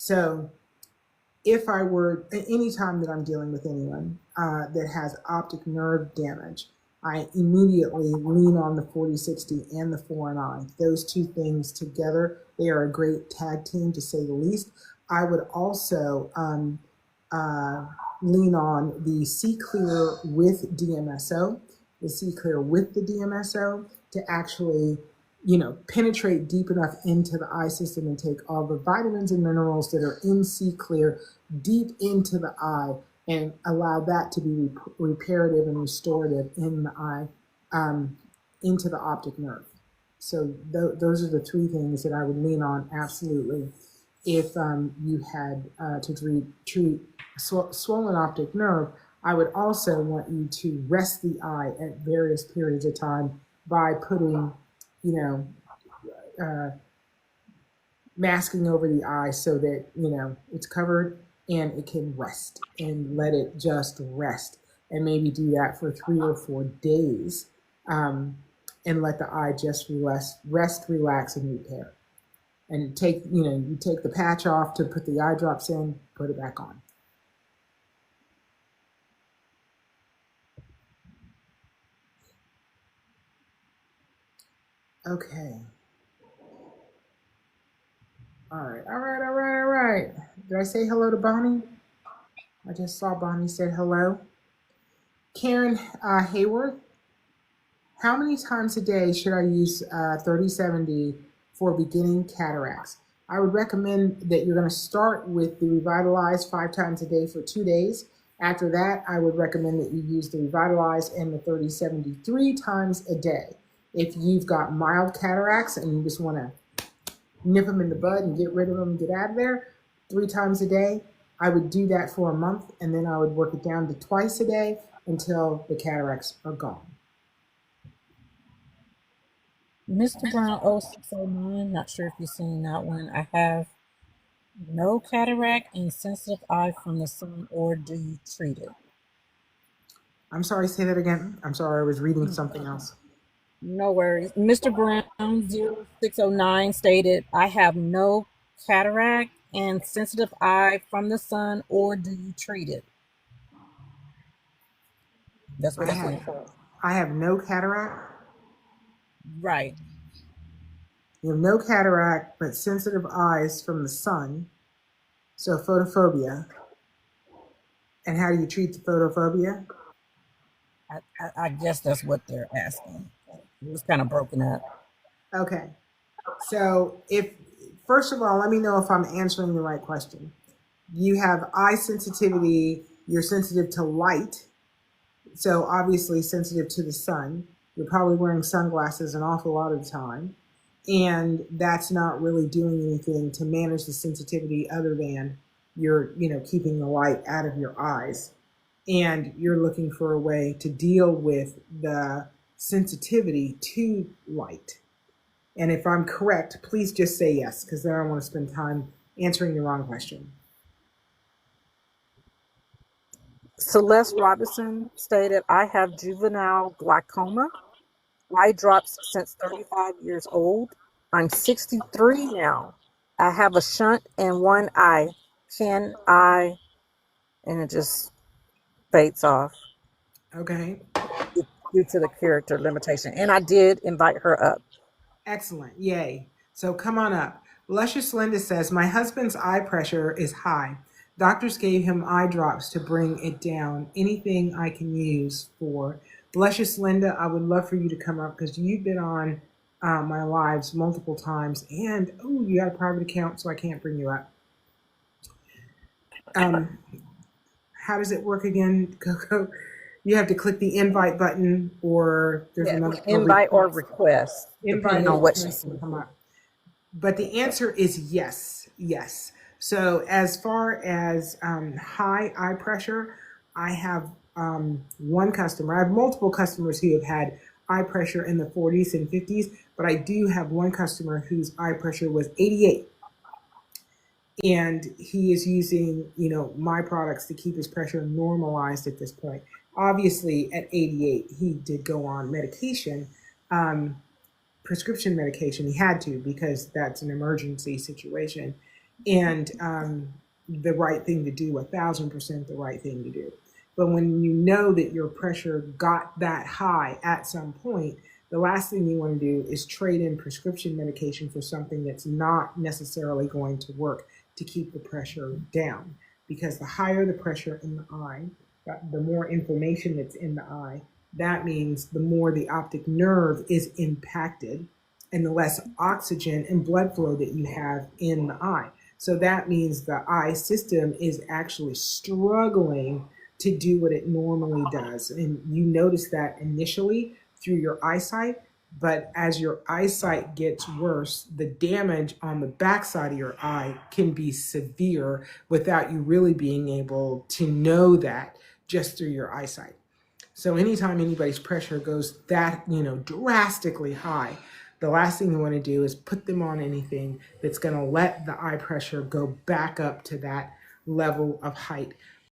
So if I were, anytime that I'm dealing with anyone that has optic nerve damage, I immediately lean on the 4060 and the 4 and I. Those two things together, they are a great tag team to say the least. I would also uh, lean on the C Clear with DMSO, the C Clear with the DMSO to actually, penetrate deep enough into the eye system and take all the vitamins and minerals that are in C Clear deep into the eye and allow that to be reparative and restorative in the eye, into the optic nerve. So those are the three things that I would lean on absolutely if you had to treat swollen optic nerve. I would also want you to rest the eye at various periods of time by putting, you know, uh, masking over the eye so that, it's covered and it can rest, and let it just rest. And maybe do that for 3 or 4 days, and let the eye just rest, relax, and repair. And you take the patch off to put the eye drops in, put it back on. Okay. All right, all right, all right, all right. Did I say hello to Bonnie? I just saw Bonnie said hello. Karen Hayward, how many times a day should I use 3070 for beginning cataracts? I would recommend that you're going to start with the Revitalize 5 times a day for 2 days. After that, I would recommend that you use the Revitalize and the 3070 3 times a day. If you've got mild cataracts and you just want to nip them in the bud and get rid of them, get out of there, 3 times a day, I would do that for a month, and then I would work it down to twice a day until the cataracts are gone. Mr. Brown 0609, not sure if you've seen that one. I have no cataract and sensitive eye from the sun, or do you treat it? I'm sorry, say that again. I'm sorry, I was reading something else. No worries. Mr. Brown 0609 stated, I have no cataract and sensitive eye from the sun, or do you treat it? That's what I it's have saying. I have no cataract. Right. You have no cataract, but sensitive eyes from the sun. So photophobia. And how do you treat the photophobia? I guess that's what they're asking. It was kind of broken up. Okay. So if first of all, let me know if I'm answering the right question. You have eye sensitivity, you're sensitive to light, so obviously sensitive to the sun. You're probably wearing sunglasses an awful lot of the time, and that's not really doing anything to manage the sensitivity other than you're, keeping the light out of your eyes. And you're looking for a way to deal with the sensitivity to light. And if I'm correct, please just say yes, because then I don't want to spend time answering the wrong question. Celeste Robinson stated, I have juvenile glaucoma, eye drops since 35 years old. I'm 63 now. I have a shunt in one eye. Can I? And it just fades off Okay. due to the character limitation. And I did invite her up. Excellent. Yay. So come on up. Luscious Linda says, my husband's eye pressure is high. Doctors gave him eye drops to bring it down. Anything I can use for Luscious Linda? I would love for you to come up because you've been on my lives multiple times. And, oh, you got a private account, so I can't bring you up. How does it work again, Coco? You have to click the invite button, or there's another invite or request, invite depending on what she sees. come up. But the answer is yes, yes. So as far as high eye pressure, I have one customer. I have multiple customers who have had eye pressure in the 40s and 50s, but I do have one customer whose eye pressure was 88. And he is using, my products to keep his pressure normalized at this point. Obviously, at 88, he did go on medication, prescription medication. He had to because that's an emergency situation. and the right thing to do, 1,000% the right thing to do. But when you know that your pressure got that high at some point, the last thing you want to do is trade in prescription medication for something that's not necessarily going to work to keep the pressure down. Because the higher the pressure in the eye, the more inflammation that's in the eye, that means the more the optic nerve is impacted and the less oxygen and blood flow that you have in the eye. So that means the eye system is actually struggling to do what it normally does. And you notice that initially through your eyesight, but as your eyesight gets worse, the damage on the backside of your eye can be severe without you really being able to know that just through your eyesight. So anytime anybody's pressure goes that, drastically high, the last thing you want to do is put them on anything that's going to let the eye pressure go back up to that level of height.